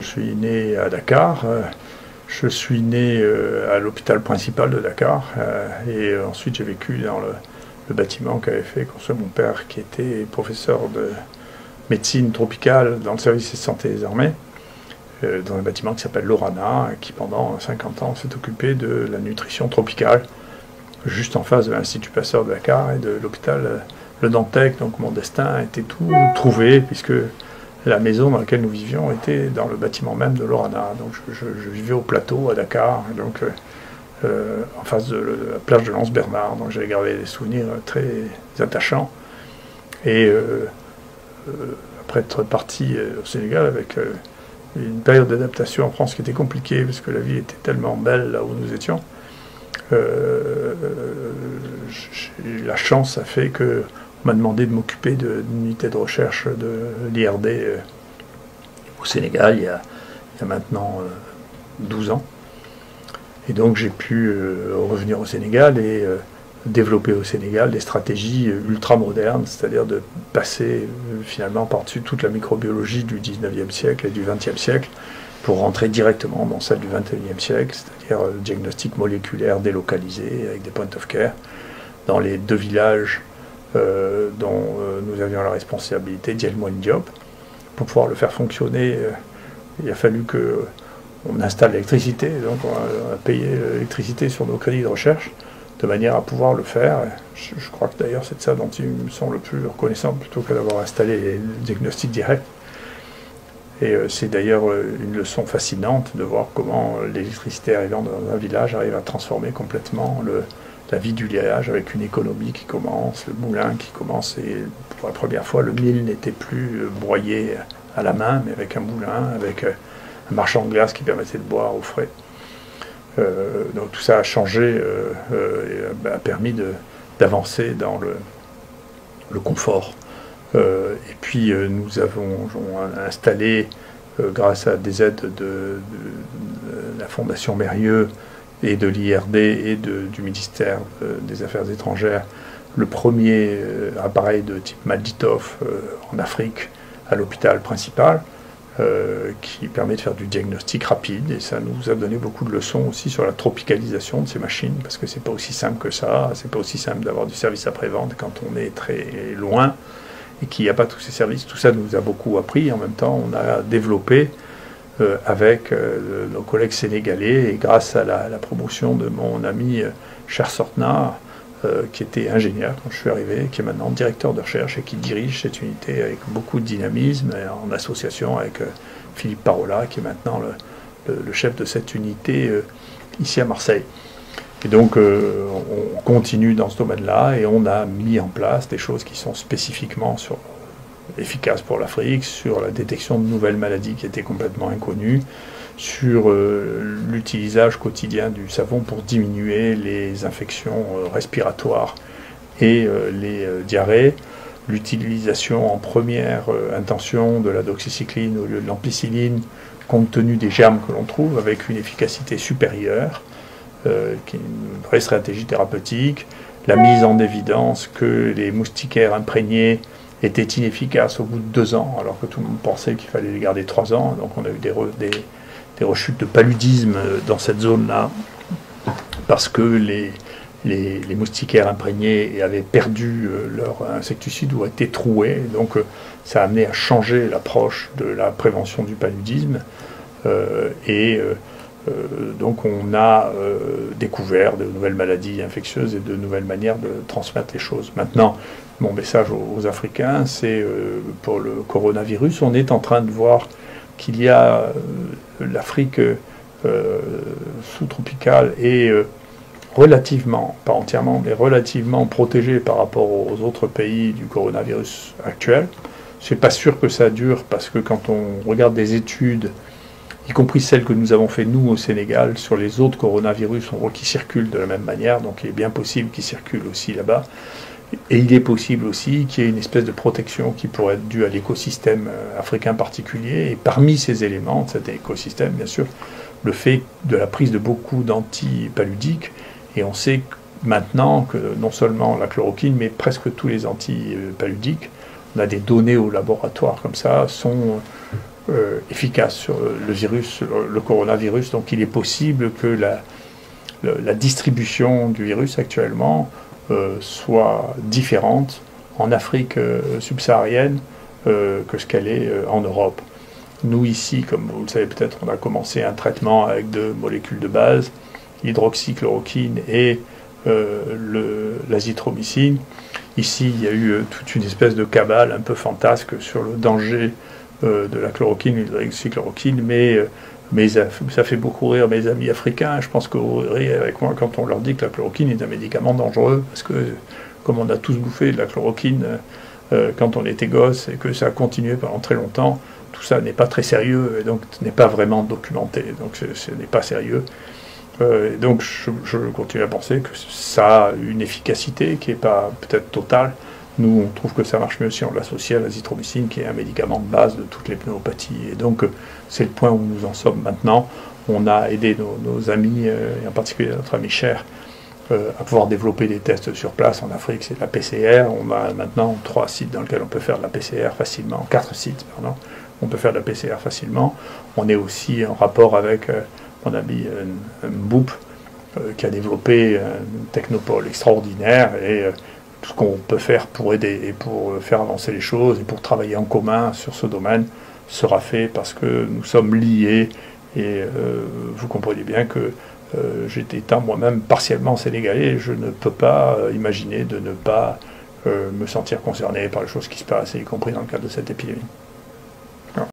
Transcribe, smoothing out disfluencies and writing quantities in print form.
suis né à Dakar. Je suis né à l'hôpital principal de Dakar. Et ensuite, j'ai vécu dans le bâtiment qu'avait fait construire mon père, qui était professeur de médecine tropicale dans le service de santé des armées, dans un bâtiment qui s'appelle l'Orana, qui pendant 50 ans s'est occupé de la nutrition tropicale, juste en face de l'Institut Pasteur de Dakar et de l'hôpital Le Dantec. Donc mon destin était tout trouvé, puisque la maison dans laquelle nous vivions était dans le bâtiment même de l'Orana. Donc je vivais au plateau à Dakar, donc en face de la plage de Lens-Bernard. Donc j'avais gardé des souvenirs très attachants. Et après être parti au Sénégal avec une période d'adaptation en France qui était compliquée, parce que la vie était tellement belle là où nous étions, la chance a fait que on m'a demandé de m'occuper d'une unité de recherche de l'IRD au Sénégal il y a maintenant 12 ans. Et donc j'ai pu revenir au Sénégal et développer au Sénégal des stratégies ultra-modernes, c'est-à-dire de passer finalement par-dessus toute la microbiologie du 19e siècle et du 20e siècle pour rentrer directement dans celle du 21e siècle, c'est-à-dire le diagnostic moléculaire délocalisé avec des point of care dans les 2 villages dont nous avions la responsabilité, Dielmo et Diop. Pour pouvoir le faire fonctionner, il a fallu qu'on installe l'électricité, donc on a payé l'électricité sur nos crédits de recherche, de manière à pouvoir le faire. Je crois que d'ailleurs c'est de ça dont ils me sont le plus reconnaissants, plutôt que d'avoir installé les diagnostics directs. Et c'est d'ailleurs une leçon fascinante de voir comment l'électricité arrivant dans un village arrive à transformer complètement la vie du village, avec une économie qui commence, le moulin qui commence, et pour la première fois le mil n'était plus broyé à la main, mais avec un moulin, avec un marchand de glace qui permettait de boire au frais. Donc tout ça a changé, et a permis d'avancer dans le confort. Et puis nous avons installé, grâce à des aides de la Fondation Mérieux et de l'IRD et du ministère des Affaires étrangères, le premier appareil de type Malditov en Afrique à l'hôpital principal, qui permet de faire du diagnostic rapide, et ça nous a donné beaucoup de leçons aussi sur la tropicalisation de ces machines, parce que c'est pas aussi simple que ça, c'est pas aussi simple d'avoir du service après-vente quand on est très loin et qu'il n'y a pas tous ces services. Tout ça nous a beaucoup appris. En même temps, on a développé avec nos collègues sénégalais, et grâce à la promotion de mon ami Cher Sortna, qui était ingénieur quand je suis arrivé, qui est maintenant directeur de recherche et qui dirige cette unité avec beaucoup de dynamisme, en association avec Philippe Parola, qui est maintenant le chef de cette unité ici à Marseille. Et donc on continue dans ce domaine-là, et on a mis en place des choses qui sont spécifiquement efficaces pour l'Afrique, sur la détection de nouvelles maladies qui étaient complètement inconnues, sur l'utilisation quotidien du savon pour diminuer les infections respiratoires et les diarrhées, l'utilisation en première intention de la doxycycline au lieu de l'ampicilline, compte tenu des germes que l'on trouve, avec une efficacité supérieure, qui est une vraie stratégie thérapeutique, la mise en évidence que les moustiquaires imprégnés étaient inefficaces au bout de 2 ans, alors que tout le monde pensait qu'il fallait les garder 3 ans. Donc on a eu des rechutes de paludisme dans cette zone-là, parce que les moustiquaires imprégnés avaient perdu leur insecticide ou été troués. Donc ça a amené à changer l'approche de la prévention du paludisme. Donc on a découvert de nouvelles maladies infectieuses et de nouvelles manières de transmettre les choses. Maintenant, mon message aux Africains, c'est pour le coronavirus, on est en train de voir qu'il y a l'Afrique sous-tropicale est relativement, pas entièrement, mais relativement protégée par rapport aux autres pays du coronavirus actuel. Je ne suis pas sûr que ça dure, parce que quand on regarde des études, y compris celles que nous avons fait nous au Sénégal, sur les autres coronavirus, on voit qu'ils circulent de la même manière, donc il est bien possible qu'ils circulent aussi là-bas. Et il est possible aussi qu'il y ait une espèce de protection qui pourrait être due à l'écosystème africain particulier. Et parmi ces éléments de cet écosystème, bien sûr, le fait de la prise de beaucoup d'antipaludiques. Et on sait maintenant que non seulement la chloroquine, mais presque tous les antipaludiques, on a des données au laboratoire comme ça, sont efficace sur le virus, le coronavirus. Donc il est possible que la distribution du virus actuellement soit différente en Afrique subsaharienne que ce qu'elle est en Europe. Nous ici, comme vous le savez peut-être, on a commencé un traitement avec 2 molécules de base, l'hydroxychloroquine et l'azithromycine. Ici, il y a eu toute une espèce de cabale un peu fantasque sur le danger de la chloroquine, l'hydroxychloroquine, mais ça fait beaucoup rire mes amis africains. Je pense que vous rirez avec moi quand on leur dit que la chloroquine est un médicament dangereux, parce que comme on a tous bouffé de la chloroquine quand on était gosse et que ça a continué pendant très longtemps, tout ça n'est pas très sérieux et donc n'est pas vraiment documenté, donc ce n'est pas sérieux. Donc je continue à penser que ça a une efficacité qui n'est pas peut-être totale. Nous, on trouve que ça marche mieux si on l'associe à l'azithromycine, qui est un médicament de base de toutes les pneumopathies. Et donc, c'est le point où nous en sommes maintenant. On a aidé nos amis, et en particulier notre ami Cher, à pouvoir développer des tests sur place en Afrique. C'est de la PCR. On a maintenant 3 sites dans lesquels on peut faire de la PCR facilement. 4 sites, pardon. On peut faire de la PCR facilement. On est aussi en rapport avec mon ami Mboup, qui a développé un technopole extraordinaire et tout ce qu'on peut faire pour aider et pour faire avancer les choses et pour travailler en commun sur ce domaine sera fait parce que nous sommes liés et vous comprenez bien que j'étais étant moi-même partiellement sénégalais et je ne peux pas imaginer de ne pas me sentir concerné par les choses qui se passent, y compris dans le cadre de cette épidémie.